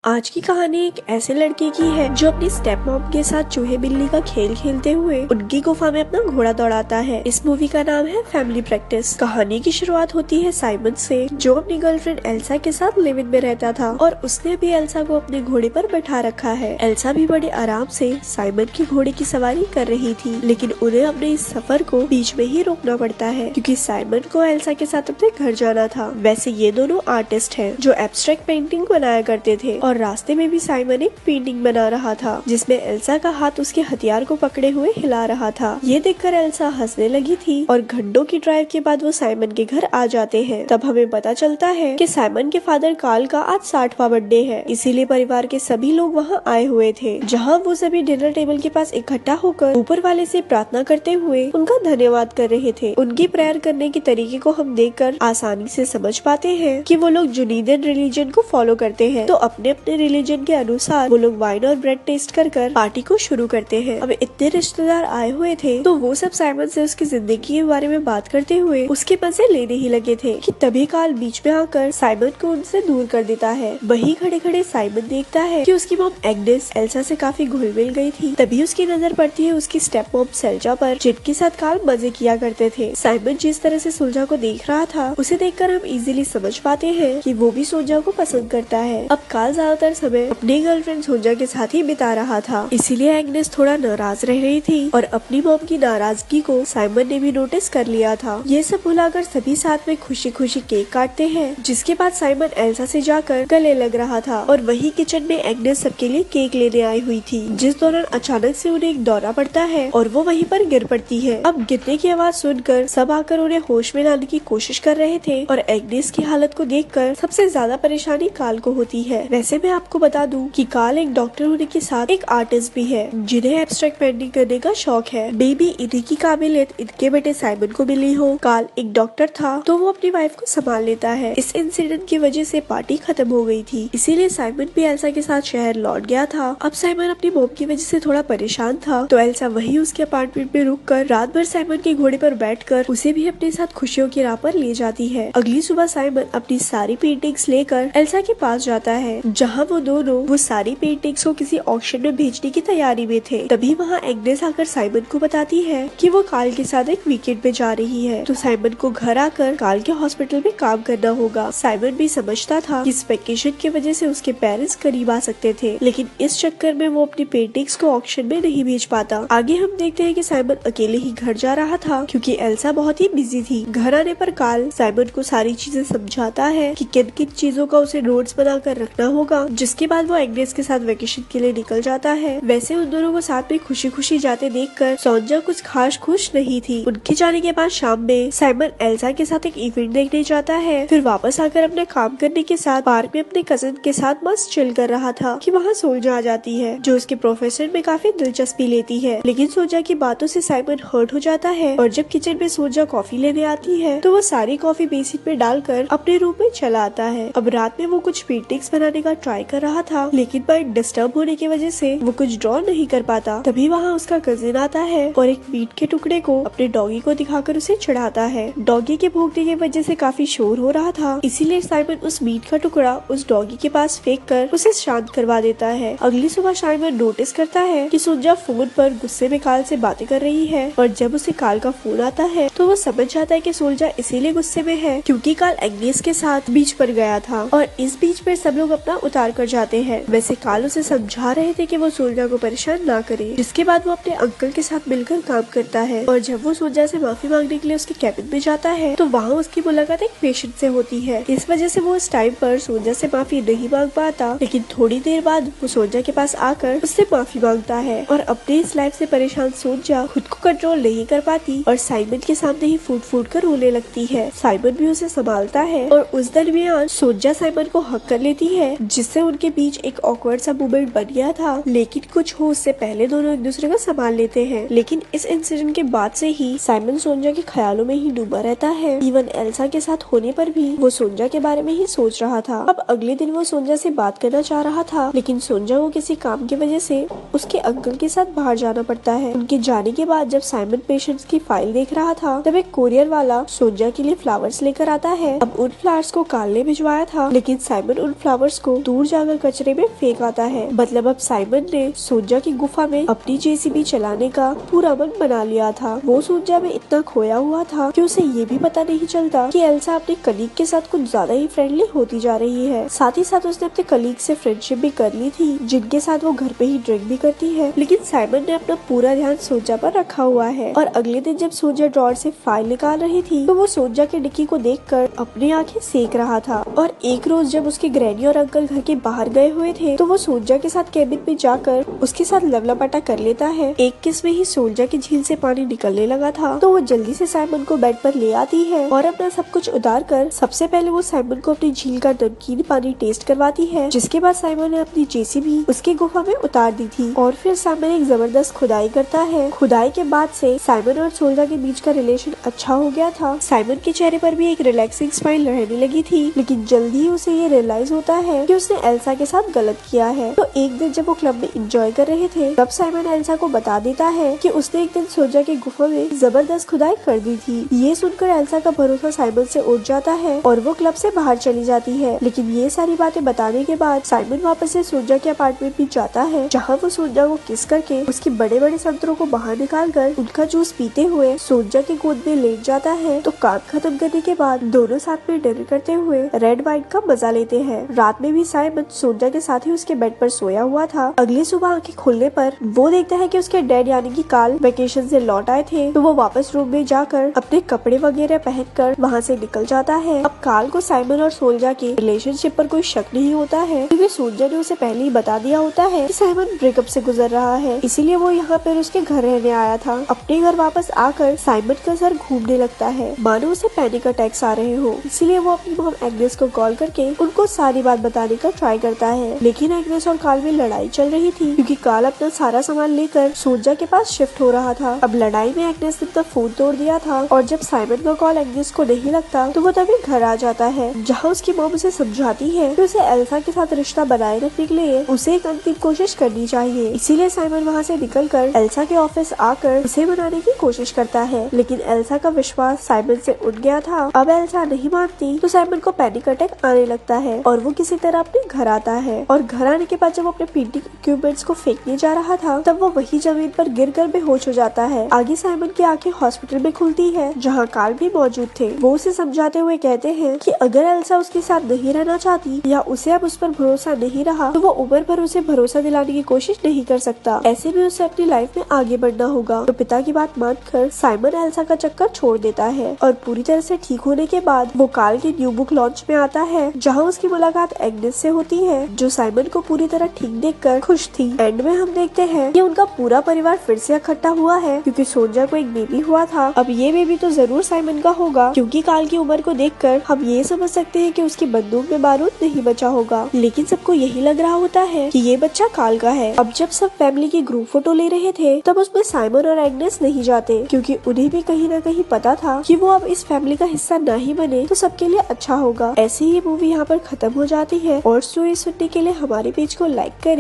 आज की कहानी एक ऐसे लड़के की है जो अपनी स्टेप मॉम के साथ चूहे बिल्ली का खेल खेलते हुए उनकी गुफा में अपना घोड़ा दौड़ाता है। इस मूवी का नाम है फैमिली प्रैक्टिस। कहानी की शुरुआत होती है साइमन से, जो अपनी गर्लफ्रेंड एल्सा के साथ लिव इन में रहता था और उसने भी एल्सा को अपने घोड़े पर बैठा रखा है। एल्सा भी बड़े आराम से साइमन के घोड़े की सवारी कर रही थी, लेकिन उन्हें अपने इस सफर को बीच में ही रोकना पड़ता है क्योंकि साइमन को एल्सा के साथ अपने घर जाना था। वैसे ये दोनों आर्टिस्ट हैं जो एब्स्ट्रैक्ट पेंटिंग बनाया करते थे और रास्ते में भी साइमन एक पेंटिंग बना रहा था जिसमें एल्सा का हाथ उसके हथियार को पकड़े हुए हिला रहा था। ये देखकर एल्सा हंसने लगी थी और घंटों की ड्राइव के बाद वो साइमन के घर आ जाते हैं। तब हमें पता चलता है कि साइमन के फादर कार्ल का आज 60वां बर्थडे है, इसीलिए परिवार के सभी लोग वहाँ आए हुए थे, जहाँ वो सभी डिनर टेबल के पास इकट्ठा होकर ऊपर वाले से प्रार्थना करते हुए उनका धन्यवाद कर रहे थे। उनकी प्रेयर करने के तरीके को हम देखकर आसानी से समझ पाते हैं कि वो लोग जुनीदियन रिलीजन को फॉलो करते हैं, तो अपने अपने रिलीजन के अनुसार वो लोग वाइन और ब्रेड टेस्ट कर पार्टी को शुरू करते हैं। अब इतने रिश्तेदार आए हुए थे तो वो सब साइमन से उसकी जिंदगी के बारे में बात करते हुए उसके मजे लेने ही लगे थे कि तभी कार्ल बीच में आकर साइमन को उनसे दूर कर देता है। वही खड़े खड़े साइमन देखता है कि उसकी मॉम एग्नेस एल्सा से काफी घुल मिल गई थी। तभी उसकी नजर पड़ती है उसकी स्टेप मॉम सेल्जा पर, जिनके साथ कार्ल मजे किया करते थे। साइमन जिस तरह से सुलझा को देख रहा था उसे देखकर हम इजीली समझ पाते हैं कि वो भी सुलझा को पसंद करता है। अब कार्ल ज्यादातर समय अपनी गर्लफ्रेंड सोजा के साथ ही बिता रहा था, इसीलिए एग्नेस थोड़ा नाराज रह रही थी और अपनी मॉम की नाराजगी को साइमन ने भी नोटिस कर लिया था। ये सब भुलाकर सभी साथ में खुशी खुशी केक काटते हैं, जिसके बाद साइमन एल्सा से जाकर गले लग रहा था और वही किचन में एग्नेस सबके लिए केक लेने आई हुई थी, जिस दौरान अचानक से उन्हें एक दौरा पड़ता है और वो वहीं पर गिर पड़ती है। अब गिरने की आवाज सुनकर सब आकर उन्हें होश में लाने की कोशिश कर रहे थे और एग्नेस की हालत को देखकर सबसे ज्यादा परेशानी कार्ल को होती है। वैसे मैं आपको बता दूं कि कार्ल एक डॉक्टर होने के साथ एक आर्टिस्ट भी है, जिन्हें एब्स्ट्रैक्ट पेंटिंग करने का शौक है। बेबी इन्हीं की काबिलियत इनके बेटे साइमन को मिली हो। कार्ल एक डॉक्टर था तो वो अपनी वाइफ को संभाल लेता है। इस इंसिडेंट की वजह से पार्टी खत्म हो गई थी, इसीलिए साइमन भी एल्सा के साथ शहर लौट गया था। अब साइमन अपनी मॉम की वजह से थोड़ा परेशान था, तो एल्सा वही उसके अपार्टमेंट में रुक कर रात भर साइमन के घोड़े पर बैठकर उसे भी अपने साथ खुशियों की राह पर ले जाती है। अगली सुबह साइमन अपनी सारी पेंटिंग्स लेकर एल्सा के पास जाता है, जहाँ वो दोनों वो सारी पेंटिंग्स को किसी ऑक्शन में भेजने की तैयारी में थे। तभी वहाँ एग्नेस आकर साइमन को बताती है कि वो कार्ल के साथ एक वीकेंड पे जा रही है, तो साइमन को घर आकर कार्ल के हॉस्पिटल में काम करना होगा। साइमन भी समझता था कि इस वेकेशन की वजह से उसके पेरेंट्स करीब आ सकते थे, लेकिन इस चक्कर में वो अपनी पेंटिंग्स को ऑक्शन में नहीं भेज पाता। आगे हम देखते हैं कि साइमन अकेले ही घर जा रहा था क्योंकि एल्सा बहुत ही बिजी थी। घर आने पर कार्ल साइमन को सारी चीजें समझाता है कि किन किन चीजों का उसे नोट्स बनाकर रखना होगा, जिसके बाद वो एग्नेस के साथ वेकेशन के लिए निकल जाता है। वैसे उन दोनों को साथ में खुशी खुशी जाते देखकर सोनिया कुछ खास खुश नहीं थी। उनके जाने के बाद शाम में साइमन एल्सा के साथ एक इवेंट देखने जाता है, फिर वापस आकर अपने काम करने के साथ पार्क में अपने कजिन के साथ मस्त चिल कर रहा था कि वहाँ सोल्जा आ जाती है, जो उसके प्रोफेसर में काफी दिलचस्पी लेती है। लेकिन सोल्जा की बातों से साइमन हर्ट हो जाता है और जब किचन में सोल्जा कॉफी लेने आती है तो वो सारी कॉफी बेसिन में डालकर अपने रूम में चला आता है। अब रात में वो कुछ पेंटिंग्स बनाने का ट्राई कर रहा था, लेकिन माइंड डिस्टर्ब होने की वजह से वो कुछ ड्रॉ नहीं कर पाता। तभी वहाँ उसका कजिन आता है और एक मीट के टुकड़े को अपने डॉगी को दिखाकर उसे चढ़ाता है। डॉगी के भौंकने की वजह से काफी शोर हो रहा था, इसीलिए साइमन उस मीट का टुकड़ा उस डॉगी के पास फेंक कर उसे शांत करवा देता है। अगली सुबह साइमन नोटिस करता है कि सोनिया फोन पर गुस्से में कार्ल से बातें कर रही है और जब उसे कार्ल का फोन आता है तो वो समझ जाता है कि सोनिया इसीलिए गुस्से में है क्योंकि कार्ल एग्नेस के साथ बीच पर गया था और इस बीच पर सब लोग अपना उतार कर जाते हैं। वैसे कार्ल उसे समझा रहे थे कि वो सोनिया को परेशान ना करे, जिसके बाद वो अपने अंकल के साथ मिलकर काम करता है और जब वो सोनिया से माफी मांगने के लिए उसके कैबिन में जाता है तो वहाँ उसकी मुलाकात एक पेशेंट से होती है। इस वजह से वो उस टाइम पर सोनिया से माफी नहीं मांग पाता, लेकिन थोड़ी देर बाद वो सोनिया के पास आकर उससे माफी मांगता है और अपने इस लाइफ से परेशान सोनिया खुद को कंट्रोल नहीं कर पाती और साइमन के सामने ही फूट फूट कर रोने लगती है। साइमन भी उसे संभालता है और उस दरमियान सोनिया साइमन को हक कर लेती है, जिससे उनके बीच एक ऑकवर्ड सा मूवमेंट बन गया था, लेकिन कुछ हो उससे पहले दोनों एक दूसरे को संभाल लेते हैं। लेकिन इस इंसिडेंट के बाद से ही साइमन सोनिया के ख्यालों में ही डूबा रहता है। इवन एल्सा के साथ होने पर भी वो सोनिया के बारे में ही सोच रहा था। अब अगले दिन वो सोनिया से बात करना चाह रहा था, लेकिन सोनिया को किसी काम की वजह से उसके अंकल के साथ बाहर जाना पड़ता है। उनके जाने के बाद जब साइमन पेशेंट्स की फाइल देख रहा था तब एक कोरियर वाला सोनिया के लिए फ्लावर्स लेकर आता है। अब उन फ्लावर्स को कार्ल ने भिजवाया था, लेकिन साइमन उन फ्लावर्स को दूर जाकर कचरे में फेंक आता है। मतलब अब साइमन ने सोजा की गुफा में अपनी जेसीबी चलाने का पूरा मन बना लिया था। वो सोजा में इतना खोया हुआ था कि उसे ये भी पता नहीं चलता कि एल्सा अपने कलीग के साथ कुछ ज्यादा ही फ्रेंडली होती जा रही है। साथ ही साथ उसने अपने कलीग से फ्रेंडशिप भी कर ली थी, जिनके साथ वो घर पे ही ड्रिंक भी करती है। लेकिन साइमन ने अपना पूरा ध्यान सोजा पर रखा हुआ है और अगले दिन जब सोजा ड्रॉर से फाइल निकाल रही थी तो वो सोजा के डिक्की को देखकर अपनी आंखें सेक रहा था। और एक रोज जब उसके ग्रैनी और अंकल घर के बाहर गए हुए थे तो वो सोजा के साथ कैबिन में जाकर उसके साथ लवलापटा कर लेता है। एक किस में ही सोजा की झील से पानी निकलने लगा था तो वो जल्दी से साइमन को बेड पर ले आती है और अपना सब कुछ उतार कर सबसे पहले वो साइमन को अपनी झील का नमकीन पानी टेस्ट करवाती है। जिसके बाद साइमन ने अपनी जेसीबी उसकी गुफा में उतार दी थी और फिर साइमन एक जबरदस्त खुदाई करता है। खुदाई के बाद से साइमन और सोजा के बीच का रिलेशन अच्छा हो गया था। साइमन के चेहरे पर भी एक रिलैक्सिंग स्माइल रहने लगी थी, लेकिन जल्दी ही उसे ये रियलाइज होता है कि उसने एल्सा के साथ गलत किया है। तो एक दिन जब वो क्लब में एंजॉय कर रहे थे तब साइमन एल्सा को बता देता है कि उसने एक दिन सोजा की गुफा में जबरदस्त खुदाई कर दी थी। ये सुनकर एल्सा का भरोसा साइमन से उठ जाता है और वो क्लब से बाहर चली जाती है। लेकिन ये सारी बातें बताने के बाद साइमन वापस से सोजा के अपार्टमेंट में जाता है, जहाँ वो सोजा को किस करके उसके बड़े बड़े संतरों को बाहर निकाल कर उनका जूस पीते हुए सोजा की गोद में लेट जाता है। तो काम खत्म करने के बाद दोनों साथ में डिनर करते हुए रेड वाइन का मजा लेते हैं। रात में भी साइमन सोजा के साथ ही उसके बेड पर सोया हुआ था। अगली सुबह आंखें खुलने पर वो देखता है कि उसके डैड यानी कि कार्ल वेकेशन से लौट आए थे। तो वो वापस रूम में जाकर अपने कपड़े वगैरह पहनकर वहाँ से निकल जाता है। अब कार्ल को साइमन और सोजा के रिलेशनशिप पर कोई शक नहीं होता है, क्योंकि सोजा ने उसे पहले ही बता दिया होता है कि साइमन ब्रेकअप से गुजर रहा है, इसीलिए वो यहाँ पर उसके घर रहने आया था। अपने घर वापस आकर साइमन का सर घूमने लगता है, मानो उसे पैनिक अटैक्स आ रहे हो। इसीलिए वो अपनी मॉम एग्नेस को कॉल करके उनको सारी बात बताने का ट्राई करता है। लेकिन एग्नेस और कार्ल में लड़ाई चल रही थी, क्योंकि कार्ल अपना सारा सामान लेकर सोजा के पास शिफ्ट हो रहा था। अब लड़ाई में एग्नेस ने अपना फोन तोड़ दिया था और जब साइमन का कॉल एग्नेस को नहीं लगता तो वो तभी घर आ जाता है, जहाँ उसकी मॉम उसे समझाती है कि उसे एल्सा के साथ रिश्ता बनाए रखने के लिए उसे एक अंतिम कोशिश करनी चाहिए। इसीलिए साइमन वहाँ से निकलकर एल्सा के ऑफिस आकर उसे मनाने की कोशिश करता है, लेकिन एल्सा का विश्वास साइमन से उठ गया था। अब एल्सा नहीं मानती तो साइमन को पैनिक अटैक आने लगता है और वो किसी तरह अपने घर आता है। और घर आने के बाद जब वो अपने पेंटिंग इक्विपमेंट्स को फेंकने जा रहा था तब वो वही जमीन पर गिरकर बेहोश हो जाता है। आगे साइमन की आंखें हॉस्पिटल में खुलती है, जहाँ कार्ल भी मौजूद थे। वो उसे समझाते हुए कहते हैं कि अगर एल्सा उसके साथ नहीं रहना चाहती या उसे अब उस पर भरोसा नहीं रहा तो वो उम्र भर उसे भरोसा दिलाने की कोशिश नहीं कर सकता। ऐसे में उसे अपनी लाइफ में आगे बढ़ना होगा। तो पिता की बात मानकर साइमन एल्सा का चक्कर छोड़ देता है और पूरी तरह से ठीक होने के बाद वो कार्ल के न्यू बुक लॉन्च में आता है, जहाँ उसकी मुलाकात एग्नेस से होती है, जो साइमन को पूरी तरह ठीक देखकर खुश थी। एंड में हम देखते हैं कि उनका पूरा परिवार फिर से इकट्ठा हुआ है, क्योंकि सोजा को एक बेबी हुआ था। अब ये बेबी तो जरूर साइमन का होगा, क्योंकि कार्ल की उम्र को देखकर हम ये समझ सकते हैं कि उसकी बंदूक में बारूद नहीं बचा होगा। लेकिन सबको यही लग रहा होता है कि ये बच्चा कार्ल का है। अब जब सब फैमिली की ग्रुप फोटो ले रहे थे तब उसमें साइमन और एग्नेस नहीं जाते, क्योंकि उन्हें भी कहीं न कहीं पता था कि वो अब इस फैमिली का हिस्सा नहीं बने तो सबके लिए अच्छा होगा। ऐसे ही मूवी यहाँ पर खत्म हो जाती है और स्टोरी सुनने के लिए हमारे पेज को लाइक करें।